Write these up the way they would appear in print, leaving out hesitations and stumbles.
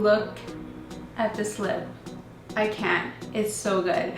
look at this lip. I can't. It's so good.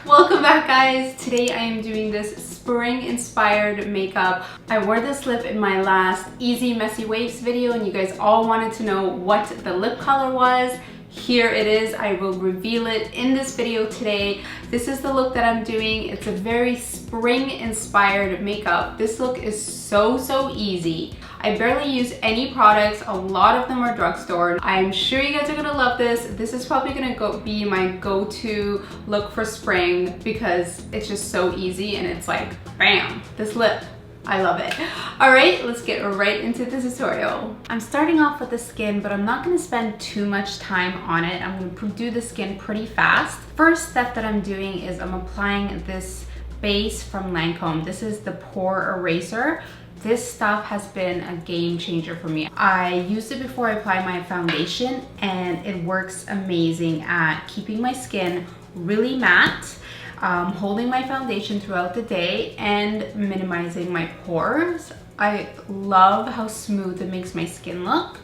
Welcome back, guys. Today I am doing this spring inspired makeup. I wore this lip in my last Easy Messy Waves video and you guys all wanted to know what the lip color was. Here it is. I will reveal it in this video today. This is the look that I'm doing. It's a very spring inspired makeup. This look is so easy. I barely use any products. A lot of them are drugstore. I'm sure you guys are gonna love this. This is probably gonna be my go-to look for spring because it's just so easy and it's like, bam, this lip. I love it. All right, let's get right into the tutorial. I'm starting off with the skin, but I'm not gonna spend too much time on it. I'm gonna do the skin pretty fast. First step that I'm doing is I'm applying this base from Lancome. This is the Pore Eraser. This stuff has been a game changer for me. I used it before I applied my foundation and it works amazing at keeping my skin really matte, holding my foundation throughout the day and minimizing my pores. I love how smooth it makes my skin look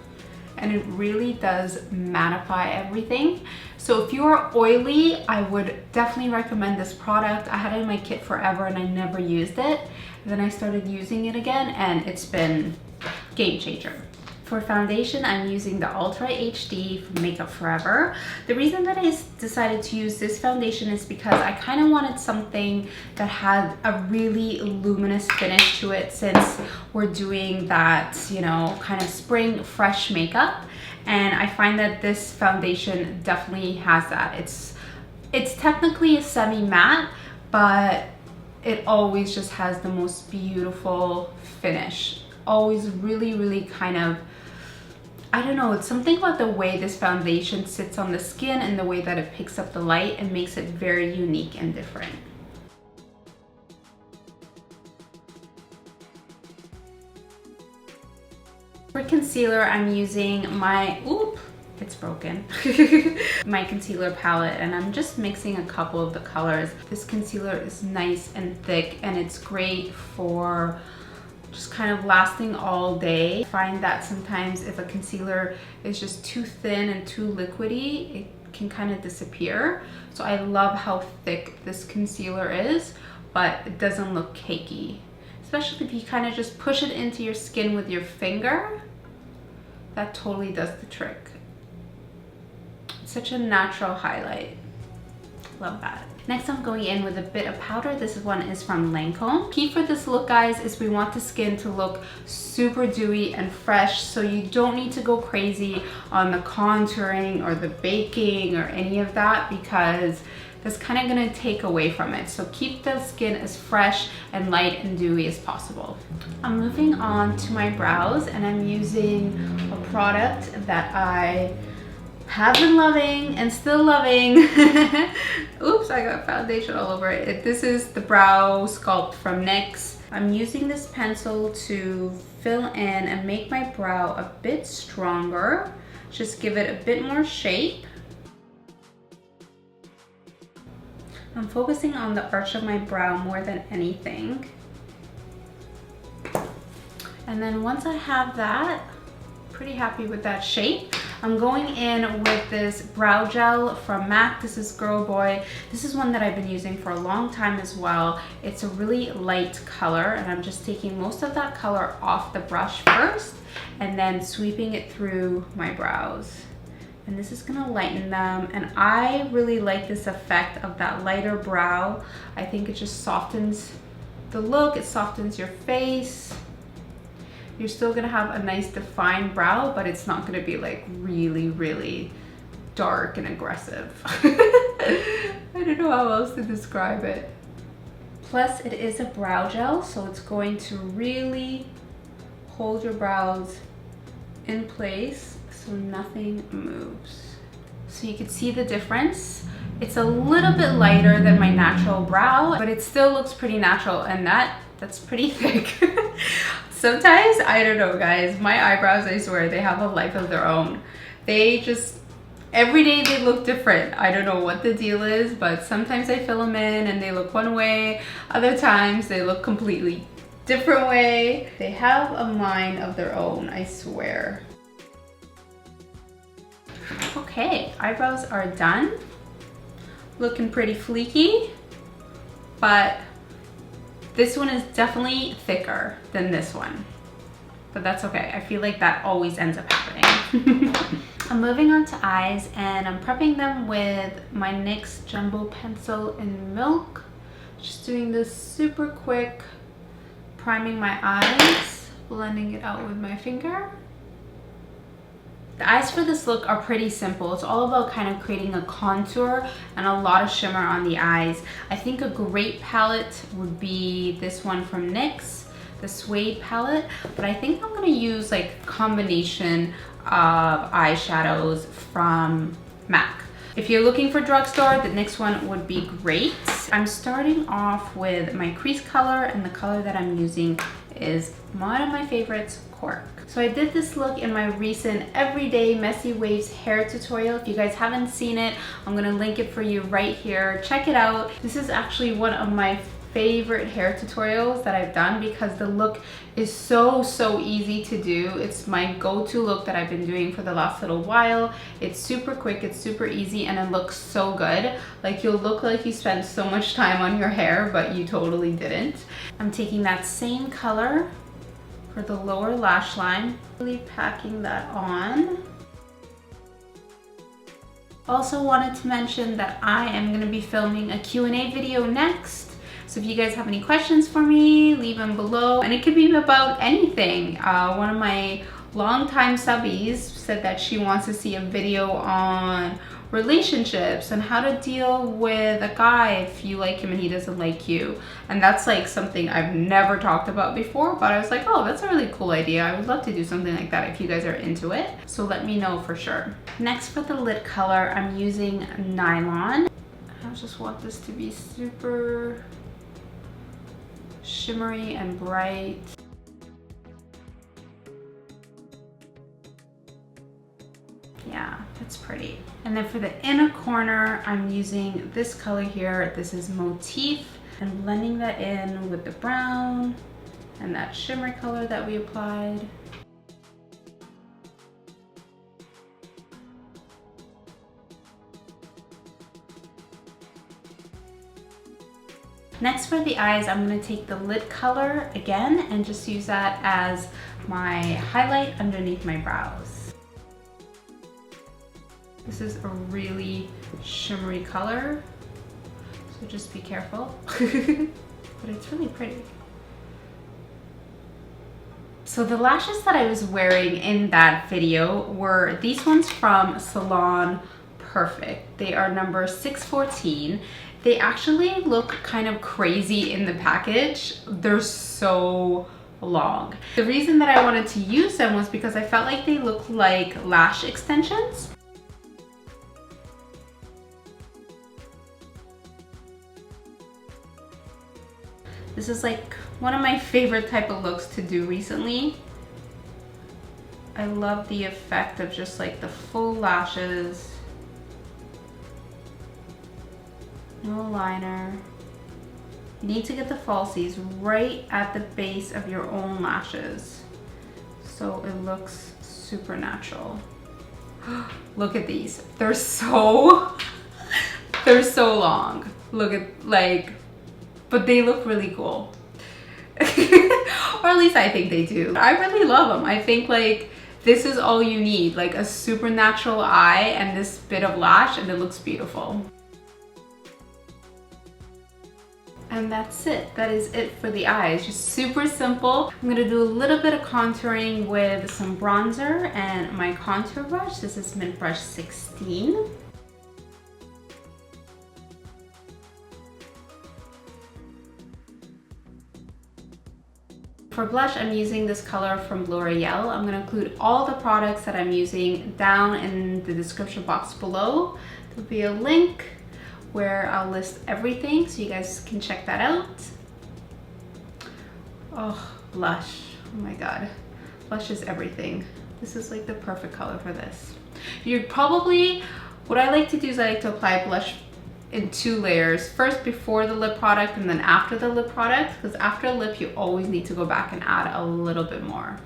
and it really does mattify everything. So if you are oily, I would definitely recommend this product. I had it in my kit forever and I never used it. And then I started using it again and it's been game changer. For foundation, I'm using the Ultra HD from Makeup Forever. The reason that I decided to use this foundation is because I kind of wanted something that had a really luminous finish to it since we're doing that, you know, kind of spring fresh makeup. And I find that this foundation definitely has that. It's technically a semi-matte, but it always just has the most beautiful finish. Always really kind of, I don't know, it's something about the way this foundation sits on the skin and the way that it picks up the light and makes it very unique and different. For concealer, I'm using my, it's broken, my concealer palette, and I'm just mixing a couple of the colors. This concealer is nice and thick and it's great for just kind of lasting all day. I find that sometimes if a concealer is just too thin and too liquidy, it can kind of disappear. So I love how thick this concealer is, but it doesn't look cakey. Especially if you kind of just push it into your skin with your finger, that totally does the trick. It's such a natural highlight. Love that. Next, I'm going in with a bit of powder. This one is from Lancome. Key for this look, guys, is we want the skin to look super dewy and fresh, so you don't need to go crazy on the contouring or the baking or any of that because that's kind of gonna take away from it. So keep the skin as fresh and light and dewy as possible. I'm moving on to my brows and I'm using a product that I have been loving and still loving. Oops, I got foundation all over it. This is the Brow Sculpt from NYX. I'm using this pencil to fill in and make my brow a bit stronger. Just give it a bit more shape. I'm focusing on the arch of my brow more than anything. And then once I have that, pretty happy with that shape, I'm going in with this brow gel from MAC. This is Girl Boy. This is one that I've been using for a long time as well. It's a really light color and I'm just taking most of that color off the brush first and then sweeping it through my brows. And this is gonna lighten them. And I really like this effect of that lighter brow. I think it just softens the look, it softens your face. You're still gonna have a nice defined brow, but it's not gonna be like really dark and aggressive. I don't know how else to describe it. Plus it is a brow gel, so it's going to really hold your brows in place so nothing moves. So you can see the difference. It's a little bit lighter than my natural brow, but it still looks pretty natural and that's pretty thick. Sometimes, I don't know guys, my eyebrows, I swear, they have a life of their own. They just, every day they look different. I don't know what the deal is, but sometimes I fill them in and they look one way. Other times they look completely different way. They have a mind of their own, I swear. Okay, eyebrows are done. Looking pretty fleeky, but this one is definitely thicker than this one. But that's okay. I feel like that always ends up happening. I'm moving on to eyes, and I'm prepping them with my NYX Jumbo Pencil in Milk. Just doing this super quick, priming my eyes, blending it out with my finger. The eyes for this look are pretty simple. It's all about kind of creating a contour and a lot of shimmer on the eyes. I think a great palette would be this one from NYX, the Suede palette, but I think I'm gonna use like a combination of eyeshadows from MAC. If you're looking for drugstore, the NYX one would be great. I'm starting off with my crease color, and the color that I'm using is one of my favorites, Cork. So I did this look in my recent Everyday Messy Waves hair tutorial. If you guys haven't seen it, I'm gonna link it for you right here. Check it out. This is actually one of my favorite hair tutorials that I've done because the look is so easy to do. It's my go-to look that I've been doing for the last little while. It's super quick, it's super easy, and it looks so good. Like, you'll look like you spent so much time on your hair, but you totally didn't. I'm taking that same color for the lower lash line, really packing that on. Also wanted to mention that I am going to be filming a Q&A video next. So if you guys have any questions for me, leave them below. And it could be about anything. One of my longtime subbies said that she wants to see a video on relationships and how to deal with a guy if you like him and he doesn't like you. And that's like something I've never talked about before, but I was like, oh, that's a really cool idea. I would love to do something like that if you guys are into it. So let me know for sure. Next, for the lid color, I'm using Nylon. I just want this to be super shimmery and bright. Yeah, that's pretty. And then for the inner corner, I'm using this color here. This is Motif, and blending that in with the brown and that shimmer color that we applied. Next, for the eyes, I'm going to take the lid color again and just use that as my highlight underneath my brows. This is a really shimmery color, so just be careful. But it's really pretty. So the lashes that I was wearing in that video were these ones from Salon Perfect. They are number 614. They actually look kind of crazy in the package. They're so long. The reason that I wanted to use them was because I felt like they look like lash extensions. This is like one of my favorite type of looks to do recently. I love the effect of just like the full lashes. No liner. You need to get the falsies right at the base of your own lashes, so it looks super natural. Look at these. They're so long. Look at, like, but they look really cool. Or at least I think they do. I really love them. I think like this is all you need, like a super natural eye and this bit of lash, and it looks beautiful. And that's it. That is it for the eyes. Just super simple. I'm gonna do a little bit of contouring with some bronzer and my contour brush. This is Mint Brush 16. For blush, I'm using this color from L'Oreal. I'm gonna include all the products that I'm using down in the description box below. There'll be a link where I'll list everything so you guys can check that out. Oh, blush. Oh my god. Blush is everything. This is like the perfect color for this. You'd probably, what I like to do is I like to apply blush in 2 layers. First before the lip product and then after the lip product, because after a lip you always need to go back and add a little bit more.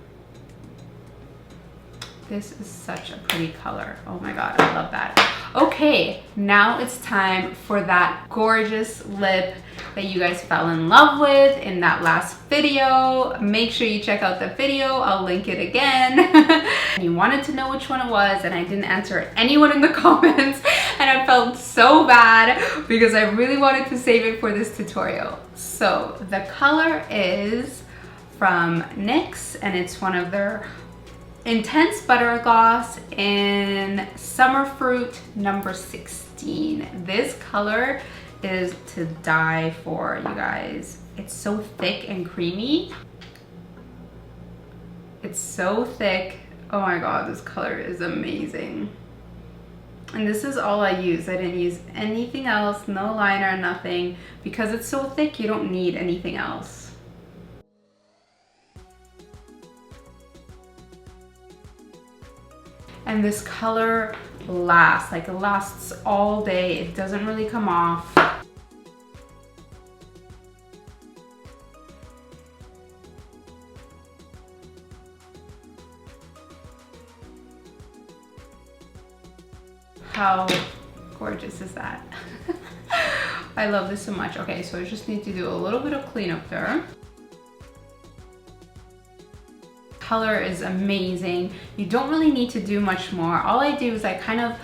This is such a pretty color. Oh my God, I love that. Okay, now it's time for that gorgeous lip that you guys fell in love with in that last video. Make sure you check out the video. I'll link it again. You wanted to know which one it was and I didn't answer anyone in the comments and I felt so bad because I really wanted to save it for this tutorial. So the color is from NYX and it's one of their Intense Butter Gloss in Summer Fruit number 16. This color is to die for, you guys. It's so thick and creamy. It's so thick. Oh my God, this color is amazing. And this is all I use. I didn't use anything else, no liner, nothing. Because it's so thick, you don't need anything else. And this color lasts, like it lasts all day. It doesn't really come off. How gorgeous is that? I love this so much. Okay, so I just need to do a little bit of cleanup there. Color is amazing. You don't really need to do much more. All I do is I kind of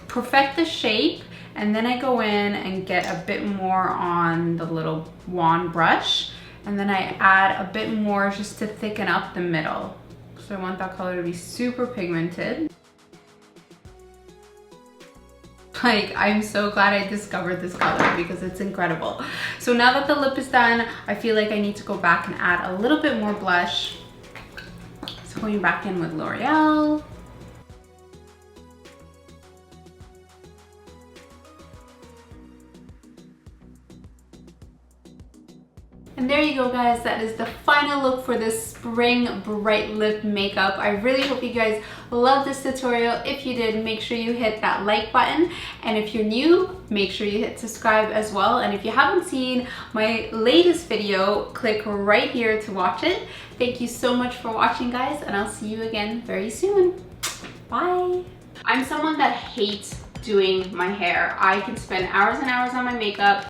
perfect the shape and then I go in and get a bit more on the little wand brush and then I add a bit more just to thicken up the middle. So I want that color to be super pigmented. Like, I'm so glad I discovered this color because it's incredible. So now that the lip is done, I feel like I need to go back and add a little bit more blush. So going back in with L'Oreal. And there you go, guys. That is the final look for this spring bright lip makeup. I really hope you guys loved this tutorial. If you did, make sure you hit that like button. And if you're new, make sure you hit subscribe as well. And if you haven't seen my latest video, click right here to watch it. Thank you so much for watching, guys, and I'll see you again very soon. Bye. I'm someone that hates doing my hair. I can spend hours and hours on my makeup